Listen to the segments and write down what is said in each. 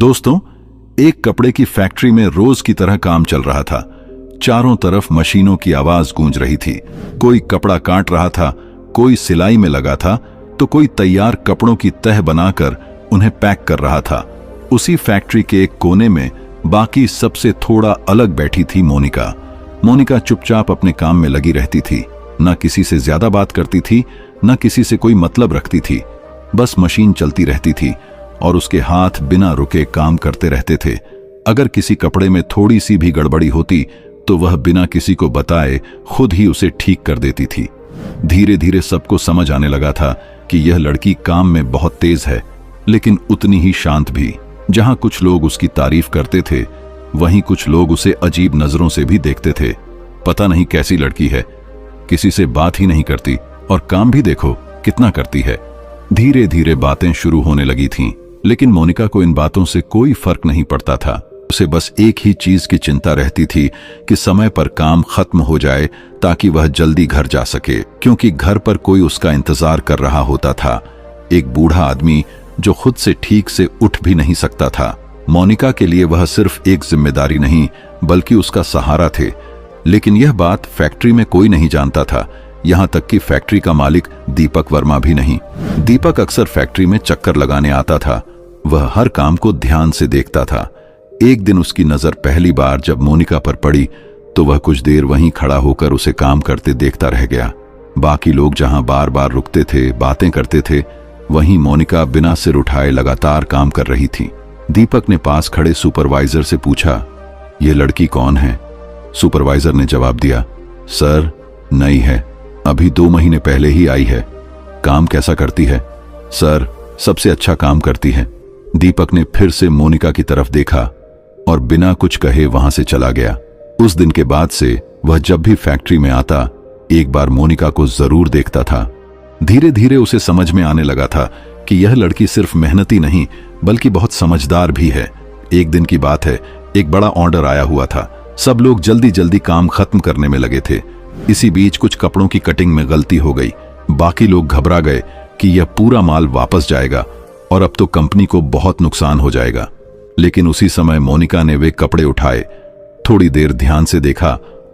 दोस्तों, एक कपड़े की फैक्ट्री में रोज की तरह काम चल रहा था। चारों तरफ मशीनों की आवाज गूंज रही थी। कोई कपड़ा काट रहा था, कोई सिलाई में लगा था, तो कोई तैयार कपड़ों की तह बनाकर उन्हें पैक कर रहा था। उसी फैक्ट्री के एक कोने में बाकी सबसे थोड़ा अलग बैठी थी मोनिका। मोनिका चुपचाप अपने काम में लगी रहती थी, न किसी से ज्यादा बात करती थी, न किसी से कोई मतलब रखती थी। बस मशीन चलती रहती थी और उसके हाथ बिना रुके काम करते रहते थे। अगर किसी कपड़े में थोड़ी सी भी गड़बड़ी होती तो वह बिना किसी को बताए खुद ही उसे ठीक कर देती थी। धीरे धीरे सबको समझ आने लगा था कि यह लड़की काम में बहुत तेज है, लेकिन उतनी ही शांत भी। जहां कुछ लोग उसकी तारीफ करते थे, वहीं कुछ लोग उसे अजीब नजरों से भी देखते थे। पता नहीं कैसी लड़की है, किसी से बात ही नहीं करती और काम भी देखो कितना करती है। धीरे धीरे बातें शुरू होने लगी थीं, लेकिन मोनिका को इन बातों से कोई फर्क नहीं पड़ता था। उसे बस एक ही चीज की चिंता रहती थी कि समय पर काम खत्म हो जाए ताकि वह जल्दी घर जा सके, क्योंकि घर पर कोई उसका इंतजार कर रहा होता था। एक बूढ़ा आदमी जो खुद से ठीक से उठ भी नहीं सकता था। मोनिका के लिए वह सिर्फ एक जिम्मेदारी नहीं बल्कि उसका सहारा थे। लेकिन यह बात फैक्ट्री में कोई नहीं जानता था, यहां तक कि फैक्ट्री का मालिक दीपक वर्मा भी नहीं। दीपक अक्सर फैक्ट्री में चक्कर लगाने आता था। वह हर काम को ध्यान से देखता था। एक दिन उसकी नजर पहली बार जब मोनिका पर पड़ी तो वह कुछ देर वहीं खड़ा होकर उसे काम करते देखता रह गया। बाकी लोग जहां बार बार रुकते थे, बातें करते थे, वहीं मोनिका बिना सिर उठाए लगातार काम कर रही थी। दीपक ने पास खड़े सुपरवाइजर से पूछा, यह लड़की कौन है? सुपरवाइजर ने जवाब दिया, सर नई है, अभी 2 महीने पहले ही आई है। काम कैसा करती है? सर सबसे अच्छा काम करती है। दीपक ने फिर से मोनिका की तरफ देखा और बिना कुछ कहे वहां से चला गया। उस दिन के बाद से वह जब भी फैक्ट्री में आता एक बार मोनिका को जरूर देखता था। धीरे धीरे उसे समझ में आने लगा था कि यह लड़की सिर्फ मेहनती नहीं बल्कि बहुत समझदार भी है। एक दिन की बात है, एक बड़ा ऑर्डर आया हुआ था। सब लोग जल्दी जल्दी काम खत्म करने में लगे थे। इसी बीच कुछ कपड़ों की कटिंग में गलती हो गई। बाकी लोग घबरा गए कि यह पूरा माल वापस जाएगा और अब तो कंपनी को बहुत नुकसान हो जाएगा। लेकिन उसी समय मोनिका ने वे कपड़े उठाए, थोड़ी देर ध्यान से देखा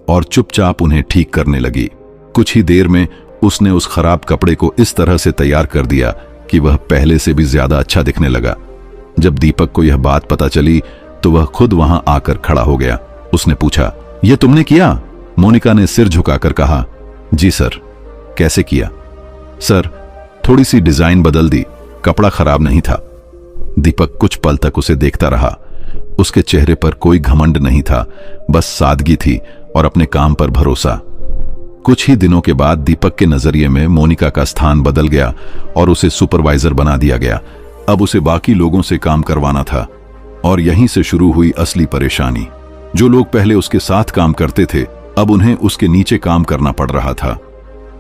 और चुपचाप उन्हें ठीक करने लगी। कुछ ही देर में उसने उस खराब कपड़े को इस तरह से तैयार कर दिया कि वह पहले से भी ज्यादा अच्छा दिखने लगा। जब दीपक को यह बात पता चली तो वह खुद वहां आकर खड़ा हो गया। उसने पूछा, यह तुमने किया? मोनिका ने सिर झुकाकर कहा, जी सर। कैसे किया? सर थोड़ी सी डिजाइन बदल दी, कपड़ा खराब नहीं था। दीपक कुछ पल तक उसे देखता रहा। उसके चेहरे पर कोई घमंड नहीं था, बस सादगी थी और अपने काम पर भरोसा। कुछ ही दिनों के बाद दीपक के नजरिए में मोनिका का स्थान बदल गया और उसे सुपरवाइजर बना दिया गया। अब उसे बाकी लोगों से काम करवाना था और यहीं से शुरू हुई असली परेशानी। जो लोग पहले उसके साथ काम करते थे, अब उन्हें उसके नीचे काम करना पड़ रहा था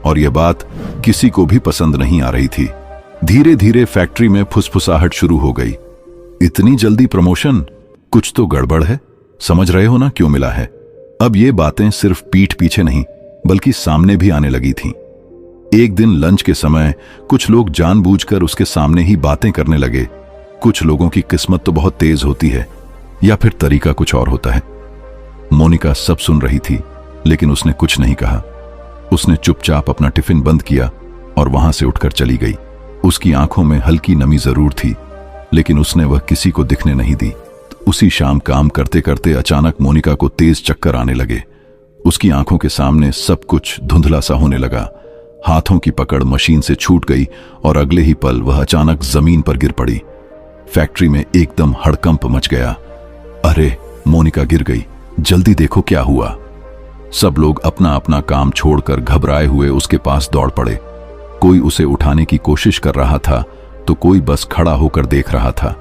और यह बात किसी को भी पसंद नहीं आ रही थी। धीरे धीरे फैक्ट्री में फुसफुसाहट शुरू हो गई। इतनी जल्दी प्रमोशन? कुछ तो गड़बड़ है। समझ रहे हो ना क्यों मिला है? अब ये बातें सिर्फ पीठ पीछे नहीं बल्कि सामने भी आने लगी थीं। एक दिन लंच के समय कुछ लोग जानबूझकर उसके सामने ही बातें करने लगे। कुछ लोगों की किस्मत तो बहुत तेज होती है या फिर तरीका कुछ और होता है। मोनिका सब सुन रही थी, लेकिन उसने कुछ नहीं कहा। उसने चुपचाप अपना टिफिन बंद किया और वहां से उठकर चली गई। उसकी आंखों में हल्की नमी जरूर थी, लेकिन उसने वह किसी को दिखने नहीं दी। उसी शाम काम करते करते अचानक मोनिका को तेज चक्कर आने लगे। उसकी आंखों के सामने सब कुछ धुंधला सा होने लगा। हाथों की पकड़ मशीन से छूट गई और अगले ही पल वह अचानक जमीन पर गिर पड़ी। फैक्ट्री में एकदम हड़कंप मच गया। अरे मोनिका गिर गई, जल्दी देखो क्या हुआ। सब लोग अपना अपना काम छोड़कर घबराए हुए उसके पास दौड़ पड़े। कोई उसे उठाने की कोशिश कर रहा था तो कोई बस खड़ा होकर देख रहा था।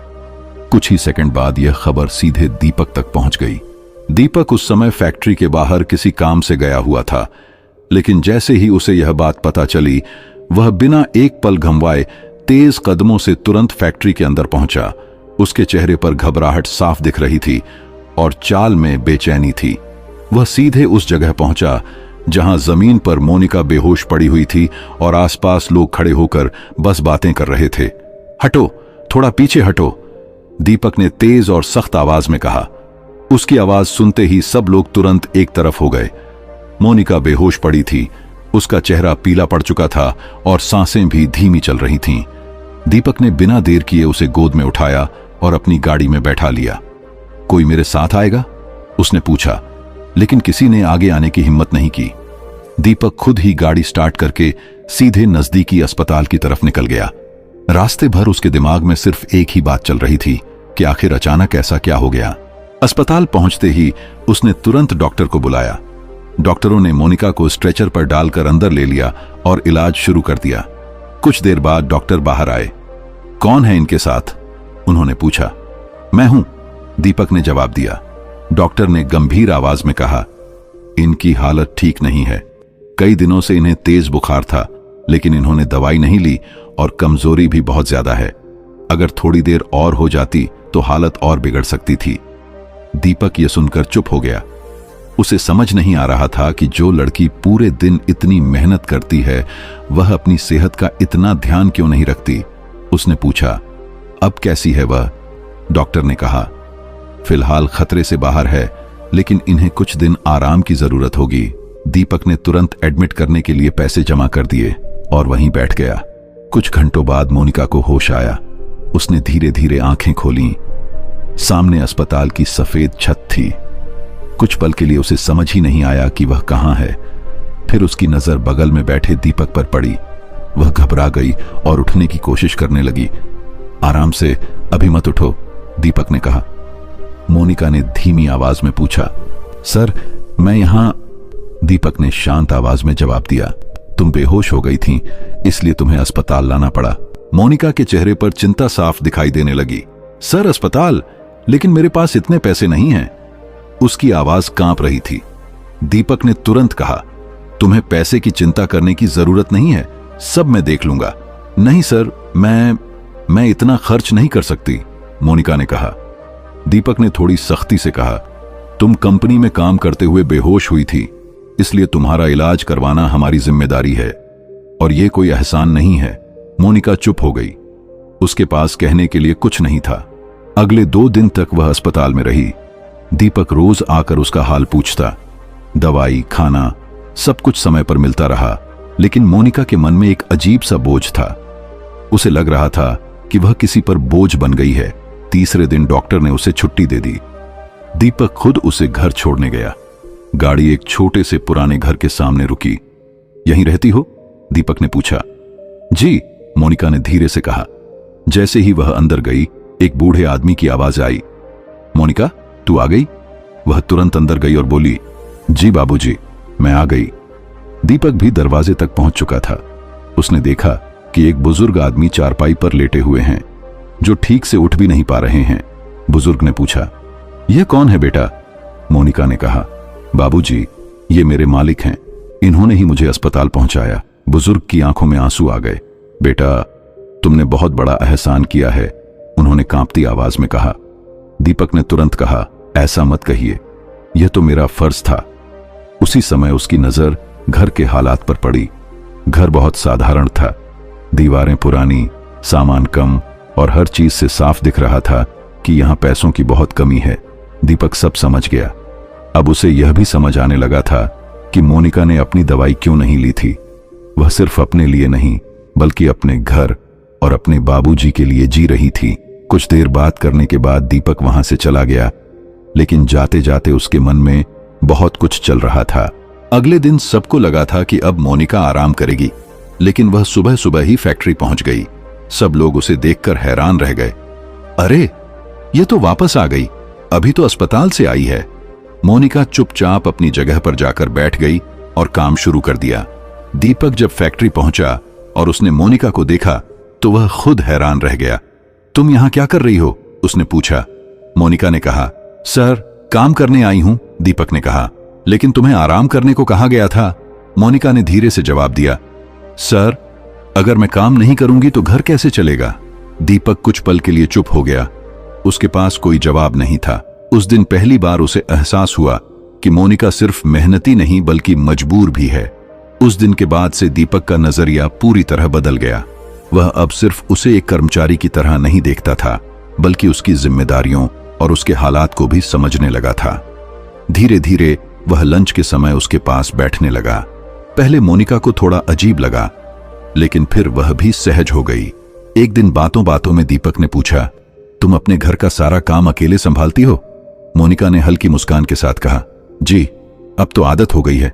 कुछ ही सेकंड बाद यह खबर सीधे दीपक तक पहुंच गई। दीपक उस समय फैक्ट्री के बाहर किसी काम से गया हुआ था, लेकिन जैसे ही उसे यह बात पता चली, वह बिना एक पल घमवाए तेज कदमों से तुरंत फैक्ट्री के अंदर पहुंचा। उसके चेहरे पर घबराहट साफ दिख रही थी और चाल में बेचैनी थी। वह सीधे उस जगह पहुंचा जहां जमीन पर मोनिका बेहोश पड़ी हुई थी और आसपास लोग खड़े होकर बस बातें कर रहे थे। हटो, थोड़ा पीछे हटो। दीपक ने तेज और सख्त आवाज में कहा। उसकी आवाज सुनते ही सब लोग तुरंत एक तरफ हो गए। मोनिका बेहोश पड़ी थी, उसका चेहरा पीला पड़ चुका था और सांसें भी धीमी चल रही थीं। दीपक ने बिना देर किए उसे गोद में उठाया और अपनी गाड़ी में बैठा लिया। कोई मेरे साथ आएगा? उसने पूछा, लेकिन किसी ने आगे आने की हिम्मत नहीं की। दीपक खुद ही गाड़ी स्टार्ट करके सीधे नजदीकी अस्पताल की तरफ निकल गया। रास्ते भर उसके दिमाग में सिर्फ एक ही बात चल रही थी कि आखिर अचानक ऐसा क्या हो गया। अस्पताल पहुंचते ही उसने तुरंत डॉक्टर को बुलाया। डॉक्टरों ने मोनिका को स्ट्रेचर पर डालकर अंदर ले लिया और इलाज शुरू कर दिया। कुछ देर बाद डॉक्टर बाहर आए। कौन है इनके साथ? उन्होंने पूछा। मैं हूं, दीपक ने जवाब दिया। डॉक्टर ने गंभीर आवाज में कहा, इनकी हालत ठीक नहीं है। कई दिनों से इन्हें तेज बुखार था, लेकिन इन्होंने दवाई नहीं ली और कमजोरी भी बहुत ज्यादा है। अगर थोड़ी देर और हो जाती तो हालत और बिगड़ सकती थी। दीपक ये सुनकर चुप हो गया। उसे समझ नहीं आ रहा था कि जो लड़की पूरे दिन इतनी मेहनत करती है, वह अपनी सेहत का इतना ध्यान क्यों नहीं रखती। उसने पूछा, अब कैसी है वह? डॉक्टर ने कहा, फिलहाल खतरे से बाहर है, लेकिन इन्हें कुछ दिन आराम की जरूरत होगी। दीपक ने तुरंत एडमिट करने के लिए पैसे जमा कर दिए और वहीं बैठ गया। कुछ घंटों बाद मोनिका को होश आया। उसने धीरे धीरे आंखें खोलीं। सामने अस्पताल की सफेद छत थी। कुछ पल के लिए उसे समझ ही नहीं आया कि वह कहां है। फिर उसकी नजर बगल में बैठे दीपक पर पड़ी। वह घबरा गई और उठने की कोशिश करने लगी। आराम से, अभी मत उठो, दीपक ने कहा। मोनिका ने धीमी आवाज में पूछा, सर मैं यहां। दीपक ने शांत आवाज में जवाब दिया, तुम बेहोश हो गई थीं, इसलिए तुम्हें अस्पताल लाना पड़ा। मोनिका के चेहरे पर चिंता साफ दिखाई देने लगी। सर अस्पताल? लेकिन मेरे पास इतने पैसे नहीं हैं। उसकी आवाज कांप रही थी। दीपक ने तुरंत कहा, तुम्हें पैसे की चिंता करने की जरूरत नहीं है, सब मैं देख लूंगा। नहीं सर, मैं इतना खर्च नहीं कर सकती, मोनिका ने कहा। दीपक ने थोड़ी सख्ती से कहा, तुम कंपनी में काम करते हुए बेहोश हुई थी, इसलिए तुम्हारा इलाज करवाना हमारी जिम्मेदारी है और यह कोई एहसान नहीं है। मोनिका चुप हो गई। उसके पास कहने के लिए कुछ नहीं था। अगले 2 दिन तक वह अस्पताल में रही। दीपक रोज आकर उसका हाल पूछता। दवाई, खाना, सब कुछ समय पर मिलता रहा, लेकिन मोनिका के मन में एक अजीब सा बोझ था। उसे लग रहा था कि वह किसी पर बोझ बन गई है। तीसरे दिन डॉक्टर ने उसे छुट्टी दे दी। दीपक खुद उसे घर छोड़ने गया। गाड़ी एक छोटे से पुराने घर के सामने रुकी। यहीं रहती हो? दीपक ने पूछा। जी, मोनिका ने धीरे से कहा। जैसे ही वह अंदर गई, एक बूढ़े आदमी की आवाज आई, मोनिका तू आ गई? वह तुरंत अंदर गई और बोली, जी बाबूजी, मैं आ गई। दीपक भी दरवाजे तक पहुंच चुका था। उसने देखा कि एक बुजुर्ग आदमी चारपाई पर लेटे हुए हैं, जो ठीक से उठ भी नहीं पा रहे हैं। बुजुर्ग ने पूछा, यह कौन है बेटा? मोनिका ने कहा, बाबूजी, ये मेरे मालिक हैं, इन्होंने ही मुझे अस्पताल पहुंचाया। बुजुर्ग की आंखों में आंसू आ गए। बेटा, तुमने बहुत बड़ा एहसान किया है, उन्होंने कांपती आवाज में कहा। दीपक ने तुरंत कहा, ऐसा मत कहिए, यह तो मेरा फर्ज था। उसी समय उसकी नजर घर के हालात पर पड़ी। घर बहुत साधारण था। दीवारें पुरानी, सामान कम और हर चीज से साफ दिख रहा था कि यहां पैसों की बहुत कमी है। दीपक सब समझ गया। अब उसे यह भी समझ आने लगा था कि मोनिका ने अपनी दवाई क्यों नहीं ली थी। वह सिर्फ अपने लिए नहीं, बल्कि अपने घर और अपने बाबूजी के लिए जी रही थी। कुछ देर बात करने के बाद दीपक वहां से चला गया, लेकिन जाते जाते उसके मन में बहुत कुछ चल रहा था। अगले दिन सबको लगा था कि अब मोनिका आराम करेगी, लेकिन वह सुबह सुबह ही फैक्ट्री पहुंच गई। सब लोग उसे देखकर हैरान रह गए। अरे, ये तो वापस आ गई, अभी तो अस्पताल से आई है। मोनिका चुपचाप अपनी जगह पर जाकर बैठ गई और काम शुरू कर दिया। दीपक जब फैक्ट्री पहुंचा और उसने मोनिका को देखा तो वह खुद हैरान रह गया। तुम यहां क्या कर रही हो? उसने पूछा। मोनिका ने कहा, सर काम करने आई हूं, दीपक ने कहा। लेकिन तुम्हें आराम करने को कहा गया था, मोनिका ने धीरे से जवाब दिया। सर, अगर मैं काम नहीं करूंगी तो घर कैसे चलेगा? दीपक कुछ पल के लिए चुप हो गया। उसके पास कोई जवाब नहीं था। उस दिन पहली बार उसे एहसास हुआ कि मोनिका सिर्फ मेहनती नहीं बल्कि मजबूर भी है। उस दिन के बाद से दीपक का नजरिया पूरी तरह बदल गया। वह अब सिर्फ उसे एक कर्मचारी की तरह नहीं देखता था, बल्कि उसकी जिम्मेदारियों और उसके हालात को भी समझने लगा था। धीरे धीरे वह लंच के समय उसके पास बैठने लगा। पहले मोनिका को थोड़ा अजीब लगा, लेकिन फिर वह भी सहज हो गई। एक दिन बातों बातों में दीपक ने पूछा, तुम अपने घर का सारा काम अकेले संभालती हो? मोनिका ने हल्की मुस्कान के साथ कहा, जी, अब तो आदत हो गई है।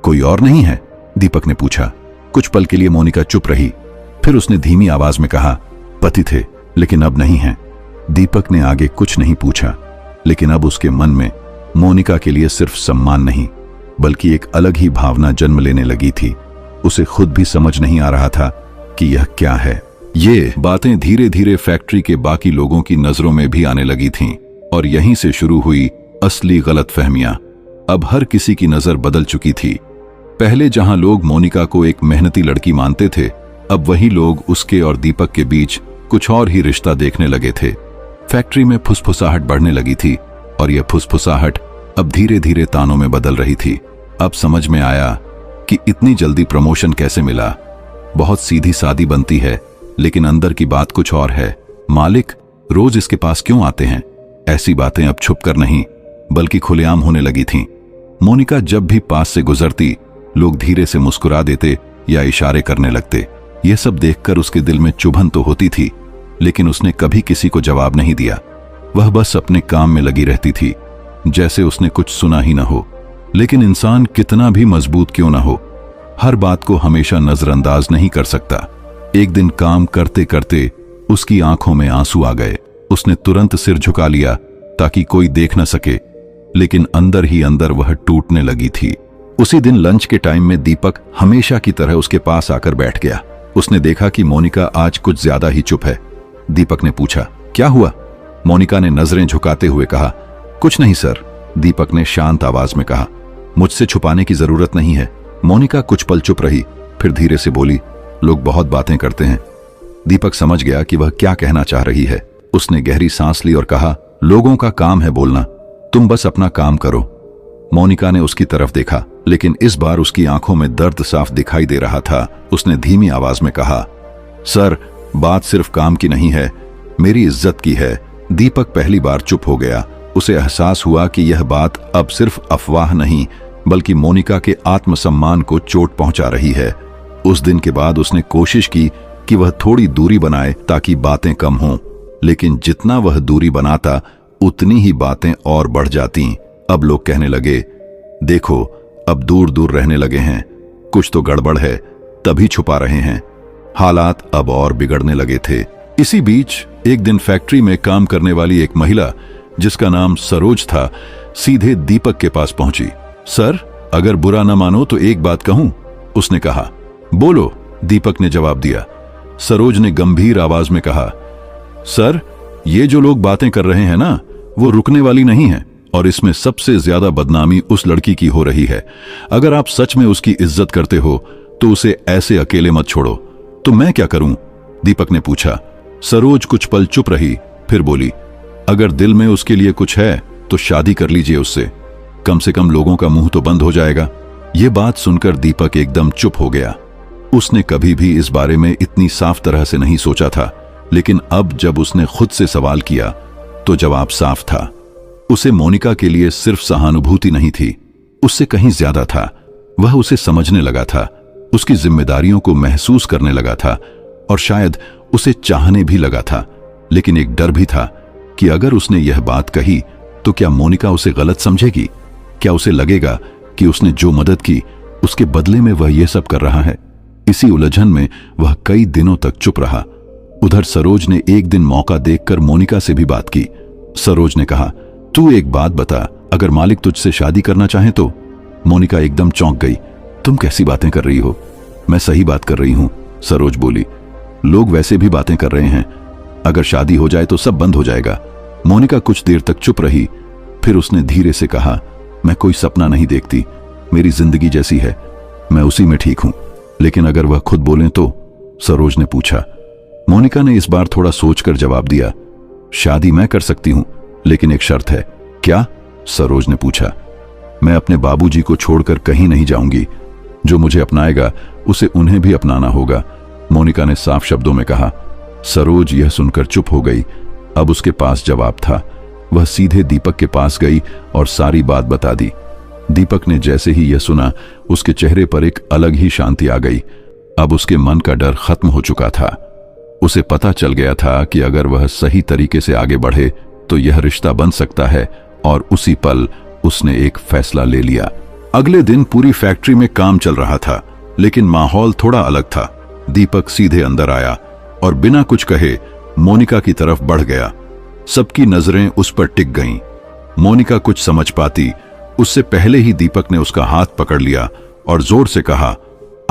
कोई और नहीं है? दीपक ने पूछा। कुछ पल के लिए मोनिका चुप रही, फिर उसने धीमी आवाज में कहा, पति थे लेकिन अब नहीं हैं। दीपक ने आगे कुछ नहीं पूछा, लेकिन अब उसके मन में मोनिका के लिए सिर्फ सम्मान नहीं, बल्कि एक अलग ही भावना जन्म लेने लगी थी। उसे खुद भी समझ नहीं आ रहा था कि यह क्या है। ये बातें धीरे धीरे फैक्ट्री के बाकी लोगों की नजरों में भी आने लगी थीं, और यहीं से शुरू हुई असली गलतफहमियां। अब हर किसी की नजर बदल चुकी थी। पहले जहां लोग मोनिका को एक मेहनती लड़की मानते थे, अब वही लोग उसके और दीपक के बीच कुछ और ही रिश्ता देखने लगे थे। फैक्ट्री में फुसफुसाहट बढ़ने लगी थी, और यह फुसफुसाहट अब धीरे धीरे तानों में बदल रही थी। अब समझ में आया कि इतनी जल्दी प्रमोशन कैसे मिला। बहुत सीधी सादी बनती है, लेकिन अंदर की बात कुछ और है। मालिक रोज इसके पास क्यों आते हैं? ऐसी बातें अब छुप कर नहीं, बल्कि खुलेआम होने लगी थीं। मोनिका जब भी पास से गुजरती, लोग धीरे से मुस्कुरा देते या इशारे करने लगते। यह सब देखकर उसके दिल में चुभन तो होती थी, लेकिन उसने कभी किसी को जवाब नहीं दिया। वह बस अपने काम में लगी रहती थी, जैसे उसने कुछ सुना ही न हो। लेकिन इंसान कितना भी मजबूत क्यों न हो, हर बात को हमेशा नजरअंदाज नहीं कर सकता। एक दिन काम करते करते उसकी आंखों में आंसू आ गए। उसने तुरंत सिर झुका लिया ताकि कोई देख न सके, लेकिन अंदर ही अंदर वह टूटने लगी थी। उसी दिन लंच के टाइम में दीपक हमेशा की तरह उसके पास आकर बैठ गया। उसने देखा कि मोनिका आज कुछ ज्यादा ही चुप है। दीपक ने पूछा, क्या हुआ? मोनिका ने नजरें झुकाते हुए कहा, कुछ नहीं सर। दीपक ने शांत आवाज में कहा, मुझसे छुपाने की जरूरत नहीं है। मोनिका कुछ पल चुप रही, फिर धीरे से बोली, लोग बहुत बातें करते हैं। दीपक समझ गया कि वह क्या कहना चाह रही है। उसने गहरी सांस ली और कहा, लोगों का काम है बोलना, तुम बस अपना काम करो। मोनिका ने उसकी तरफ देखा, लेकिन इस बार उसकी आंखों में दर्द साफ दिखाई दे रहा था। उसने धीमी आवाज में कहा, सर, बात सिर्फ काम की नहीं है, मेरी इज्जत की है। दीपक पहली बार चुप हो गया। उसे एहसास हुआ कि यह बात अब सिर्फ अफवाह नहीं, बल्कि मोनिका के आत्मसम्मान को चोट पहुंचा रही है। उस दिन के बाद उसने कोशिश की कि वह थोड़ी दूरी बनाए ताकि बातें कम हों, लेकिन जितना वह दूरी बनाता, उतनी ही बातें और बढ़ जाती। अब लोग कहने लगे, देखो, अब दूर दूर रहने लगे हैं, कुछ तो गड़बड़ है, तभी छुपा रहे हैं। हालात अब और बिगड़ने लगे थे। इसी बीच एक दिन फैक्ट्री में काम करने वाली एक महिला, जिसका नाम सरोज था, सीधे दीपक के पास पहुंची। सर, अगर बुरा न मानो तो एक बात कहूं, उसने कहा। बोलो, दीपक ने जवाब दिया। सरोज ने गंभीर आवाज में कहा, सर, ये जो लोग बातें कर रहे हैं ना, वो रुकने वाली नहीं है, और इसमें सबसे ज्यादा बदनामी उस लड़की की हो रही है। अगर आप सच में उसकी इज्जत करते हो तो उसे ऐसे अकेले मत छोड़ो। तो मैं क्या करूं? दीपक ने पूछा। सरोज कुछ पल चुप रही, फिर बोली, अगर दिल में उसके लिए कुछ है तो शादी कर लीजिए उससे, कम से कम लोगों का मुंह तो बंद हो जाएगा। यह बात सुनकर दीपक एकदम चुप हो गया। उसने कभी भी इस बारे में इतनी साफ तरह से नहीं सोचा था, लेकिन अब जब उसने खुद से सवाल किया तो जवाब साफ था। उसे मोनिका के लिए सिर्फ सहानुभूति नहीं थी, उससे कहीं ज्यादा था। वह उसे समझने लगा था, उसकी जिम्मेदारियों को महसूस करने लगा था, और शायद उसे चाहने भी लगा था। लेकिन एक डर भी था कि अगर उसने यह बात कही तो क्या मोनिका उसे गलत समझेगी? क्या उसे लगेगा कि उसने जो मदद की उसके बदले में वह यह सब कर रहा है? इसी उलझन में वह कई दिनों तक चुप रहा। उधर सरोज ने एक दिन मौका देखकर मोनिका से भी बात की। सरोज ने कहा, तू एक बात बता, अगर मालिक तुझसे शादी करना चाहे तो? मोनिका एकदम चौंक गई। तुम कैसी बातें कर रही हो? मैं सही बात कर रही हूं, सरोज बोली। लोग वैसे भी बातें कर रहे हैं, अगर शादी हो जाए तो सब बंद हो जाएगा। मोनिका कुछ देर तक चुप रही, फिर उसने धीरे से कहा, मैं कोई सपना नहीं देखती, मेरी जिंदगी जैसी है, मैं उसी में ठीक हूं। लेकिन अगर वह खुद बोलें तो? सरोज ने पूछा। मोनिका ने इस बार थोड़ा सोचकर जवाब दिया, शादी मैं कर सकती हूं, लेकिन एक शर्त है। क्या? सरोज ने पूछा। मैं अपने बाबूजी को छोड़कर कहीं नहीं जाऊंगी, जो मुझे अपनाएगा उसे उन्हें भी अपनाना होगा, मोनिका ने साफ शब्दों में कहा। सरोज यह सुनकर चुप हो गई। अब उसके पास जवाब था। वह सीधे दीपक के पास गई और सारी बात बता दी। दीपक ने जैसे ही यह सुना, उसके चेहरे पर एक अलग ही शांति आ गई। अब उसके मन का डर खत्म हो चुका था। उसे पता चल गया था कि अगर वह सही तरीके से आगे बढ़े तो यह रिश्ता बन सकता है, और उसी पल उसने एक फैसला ले लिया। अगले दिन पूरी फैक्ट्री में काम चल रहा था, लेकिन माहौल थोड़ा अलग था। दीपक सीधे अंदर आया और बिना कुछ कहे मोनिका की तरफ बढ़ गया। सबकी नजरें उस पर टिक गईं। मोनिका कुछ समझ पाती उससे पहले ही दीपक ने उसका हाथ पकड़ लिया और जोर से कहा,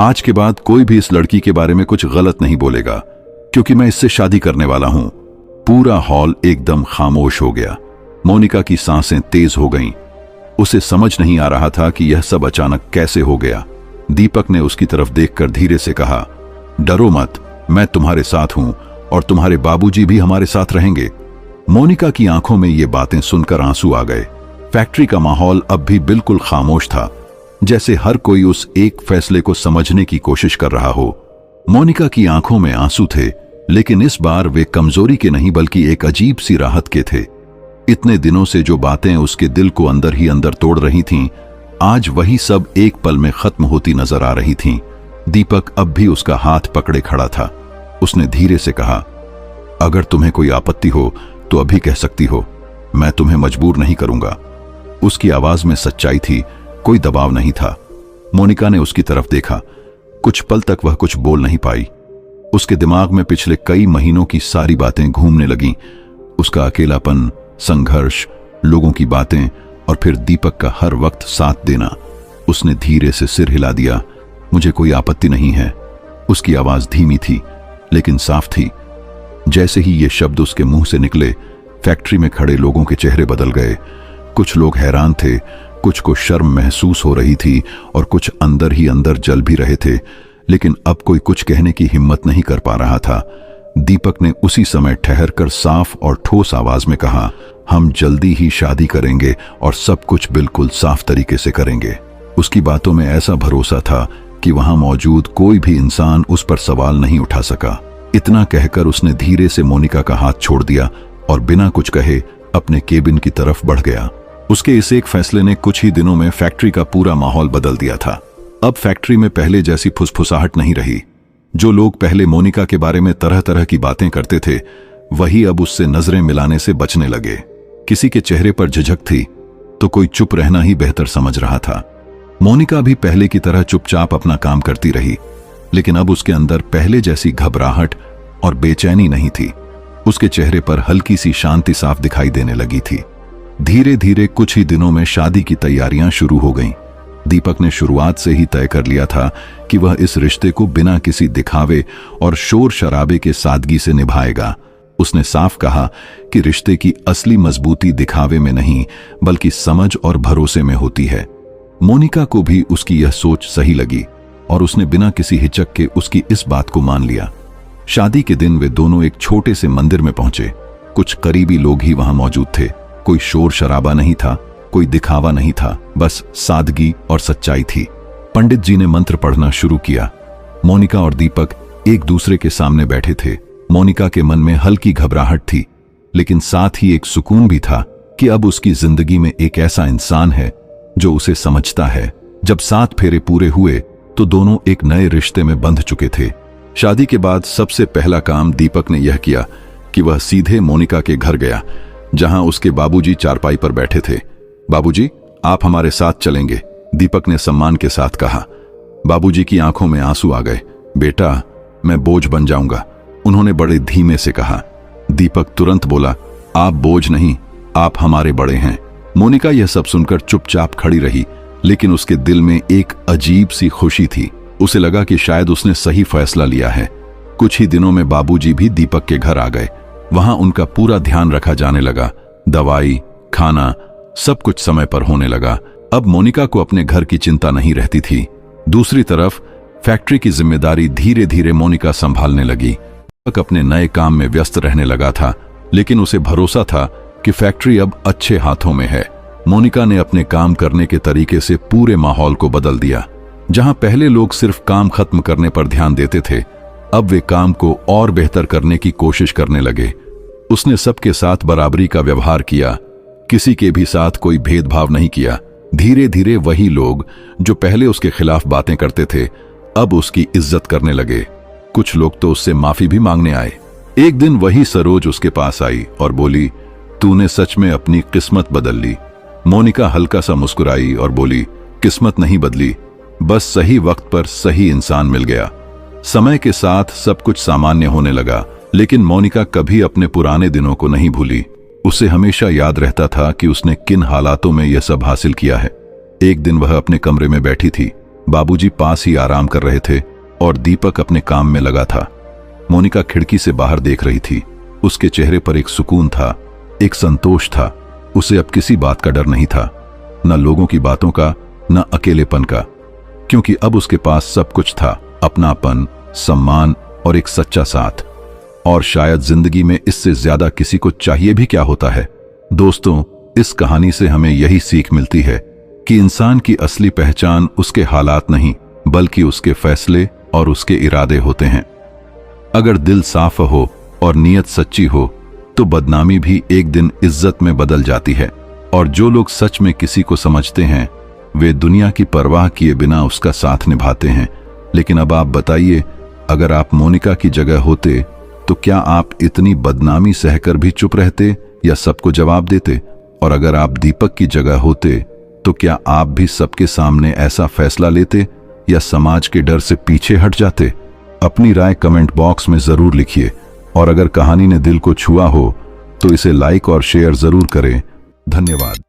आज के बाद कोई भी इस लड़की के बारे में कुछ गलत नहीं बोलेगा, क्योंकि मैं इससे शादी करने वाला हूं। पूरा हॉल एकदम खामोश हो गया। मोनिका की सांसें तेज हो गईं। उसे समझ नहीं आ रहा था कि यह सब अचानक कैसे हो गया। दीपक ने उसकी तरफ देखकर धीरे से कहा, डरो मत, मैं तुम्हारे साथ हूं और तुम्हारे बाबूजी भी हमारे साथ रहेंगे। मोनिका की आंखों में ये बातें सुनकर आंसू आ गए। फैक्ट्री का माहौल अब भी बिल्कुल खामोश था, जैसे हर कोई उस एक फैसले को समझने की कोशिश कर रहा हो। मोनिका की आंखों में आंसू थे, लेकिन इस बार वे कमजोरी के नहीं बल्कि एक अजीब सी राहत के थे। इतने दिनों से जो बातें उसके दिल को अंदर ही अंदर तोड़ रही थीं, आज वही सब एक पल में खत्म होती नजर आ रही थीं। दीपक अब भी उसका हाथ पकड़े खड़ा था। उसने धीरे से कहा, अगर तुम्हें कोई आपत्ति हो तो अभी कह सकती हो, मैं तुम्हें मजबूर नहीं करूंगा। उसकी आवाज में सच्चाई थी, कोई दबाव नहीं था। मोनिका ने उसकी तरफ देखा। कुछ पल तक वह कुछ बोल नहीं पाई। उसके दिमाग में पिछले कई महीनों की सारी बातें घूमने लगीं। उसका अकेलापन, संघर्ष, लोगों की बातें और फिर दीपक का हर वक्त साथ देना। उसने धीरे से सिर हिला दिया। मुझे कोई आपत्ति नहीं है। उसकी आवाज धीमी थी लेकिन साफ थी। जैसे ही ये शब्द उसके मुंह से निकले, फैक्ट्री में खड़े लोगों के चेहरे बदल गए। कुछ लोग हैरान थे, कुछ को शर्म महसूस हो रही थी और कुछ अंदर ही अंदर जल भी रहे थे, लेकिन अब कोई कुछ कहने की हिम्मत नहीं कर पा रहा था। दीपक ने उसी समय ठहरकर साफ और ठोस आवाज में कहा, हम जल्दी ही शादी करेंगे और सब कुछ बिल्कुल साफ तरीके से करेंगे। उसकी बातों में ऐसा भरोसा था कि वहां मौजूद कोई भी इंसान उस पर सवाल नहीं उठा सका। इतना कहकर उसने धीरे से मोनिका का हाथ छोड़ दिया और बिना कुछ कहे अपने केबिन की तरफ बढ़ गया। उसके इस एक फैसले ने कुछ ही दिनों में फैक्ट्री का पूरा माहौल बदल दिया था। अब फैक्ट्री में पहले जैसी फुसफुसाहट नहीं रही। जो लोग पहले मोनिका के बारे में तरह तरह की बातें करते थे, वही अब उससे नजरें मिलाने से बचने लगे। किसी के चेहरे पर झिझक थी तो कोई चुप रहना ही बेहतर समझ रहा था। मोनिका भी पहले की तरह चुपचाप अपना काम करती रही, लेकिन अब उसके अंदर पहले जैसी घबराहट और बेचैनी नहीं थी। उसके चेहरे पर हल्की सी शांति साफ दिखाई देने लगी थी। धीरे धीरे कुछ ही दिनों में शादी की तैयारियां शुरू हो गईं। दीपक ने शुरुआत से ही तय कर लिया था कि वह इस रिश्ते को बिना किसी दिखावे और शोर शराबे के सादगी से निभाएगा। उसने साफ कहा कि रिश्ते की असली मजबूती दिखावे में नहीं बल्कि समझ और भरोसे में होती है। मोनिका को भी उसकी यह सोच सही लगी और उसने बिना किसी हिचक के उसकी इस बात को मान लिया। शादी के दिन वे दोनों एक छोटे से मंदिर में पहुंचे। कुछ करीबी लोग ही वहां मौजूद थे। कोई शोर शराबा नहीं था, कोई दिखावा नहीं था, बस सादगी और सच्चाई थी। पंडित जी ने मंत्र पढ़ना शुरू किया। मोनिका और दीपक एक दूसरे के सामने बैठे थे। मोनिका के मन में हल्की घबराहट थी, लेकिन साथ ही एक सुकून भी था कि अब उसकी जिंदगी में एक ऐसा इंसान है जो उसे समझता है। जब 7 फेरे पूरे हुए तो दोनों एक नए रिश्ते में बंध चुके थे। शादी के बाद सबसे पहला काम दीपक ने यह किया कि वह सीधे मोनिका के घर गया, जहां उसके बाबूजी चारपाई पर बैठे थे। बाबूजी, आप हमारे साथ चलेंगे, दीपक ने सम्मान के साथ कहा। बाबूजी की आंखों में आंसू आ गए। बेटा, मैं बोझ बन जाऊंगा, उन्होंने बड़े धीमे से कहा। दीपक तुरंत बोला, आप बोझ नहीं, आप हमारे बड़े हैं। मोनिका यह सब सुनकर चुपचाप खड़ी रही, लेकिन उसके दिल में एक अजीब सी खुशी थी। उसे लगा कि शायद उसने सही फैसला लिया है। कुछ ही दिनों में बाबूजी भी दीपक के घर आ गए। वहां उनका पूरा ध्यान रखा जाने लगा। दवाई, खाना, सब कुछ समय पर होने लगा। अब मोनिका को अपने घर की चिंता नहीं रहती थी। दूसरी तरफ फैक्ट्री की जिम्मेदारी धीरे धीरे मोनिका संभालने लगी। दीपक अपने नए काम में व्यस्त रहने लगा था, लेकिन उसे भरोसा था कि फैक्ट्री अब अच्छे हाथों में है। मोनिका ने अपने काम करने के तरीके से पूरे माहौल को बदल दिया। जहां पहले लोग सिर्फ काम खत्म करने पर ध्यान देते थे, अब वे काम को और बेहतर करने की कोशिश करने लगे। उसने सबके साथ बराबरी का व्यवहार किया, किसी के भी साथ कोई भेदभाव नहीं किया। धीरे धीरे वही लोग जो पहले उसके खिलाफ बातें करते थे अब उसकी इज्जत करने लगे। कुछ लोग तो उससे माफी भी मांगने आए। एक दिन वही सरोज उसके पास आई और बोली, तूने सच में अपनी किस्मत बदल ली। मोनिका हल्का सा मुस्कुराई और बोली, किस्मत नहीं बदली, बस सही वक्त पर सही इंसान मिल गया। समय के साथ सब कुछ सामान्य होने लगा, लेकिन मोनिका कभी अपने पुराने दिनों को नहीं भूली। उसे हमेशा याद रहता था कि उसने किन हालातों में यह सब हासिल किया है। एक दिन वह अपने कमरे में बैठी थी, बाबूजी पास ही आराम कर रहे थे और दीपक अपने काम में लगा था। मोनिका खिड़की से बाहर देख रही थी। उसके चेहरे पर एक सुकून था, एक संतोष था। उसे अब किसी बात का डर नहीं था, न लोगों की बातों का, न अकेलेपन का, क्योंकि अब उसके पास सब कुछ था, अपनापन, सम्मान और एक सच्चा साथ। और शायद जिंदगी में इससे ज्यादा किसी को चाहिए भी क्या होता है। दोस्तों, इस कहानी से हमें यही सीख मिलती है कि इंसान की असली पहचान उसके हालात नहीं, बल्कि उसके फैसले और उसके इरादे होते हैं। अगर दिल साफ हो और नीयत सच्ची हो तो बदनामी भी एक दिन इज्जत में बदल जाती है। और जो लोग सच में किसी को समझते हैं वे दुनिया की परवाह किए बिना उसका साथ निभाते हैं। लेकिन अब आप बताइए, अगर आप मोनिका की जगह होते तो क्या आप इतनी बदनामी सहकर भी चुप रहते या सबको जवाब देते? और अगर आप दीपक की जगह होते तो क्या आप भी सबके सामने ऐसा फैसला लेते या समाज के डर से पीछे हट जाते? अपनी राय कमेंट बॉक्स में जरूर लिखिए और अगर कहानी ने दिल को छुआ हो तो इसे लाइक और शेयर जरूर करें। धन्यवाद।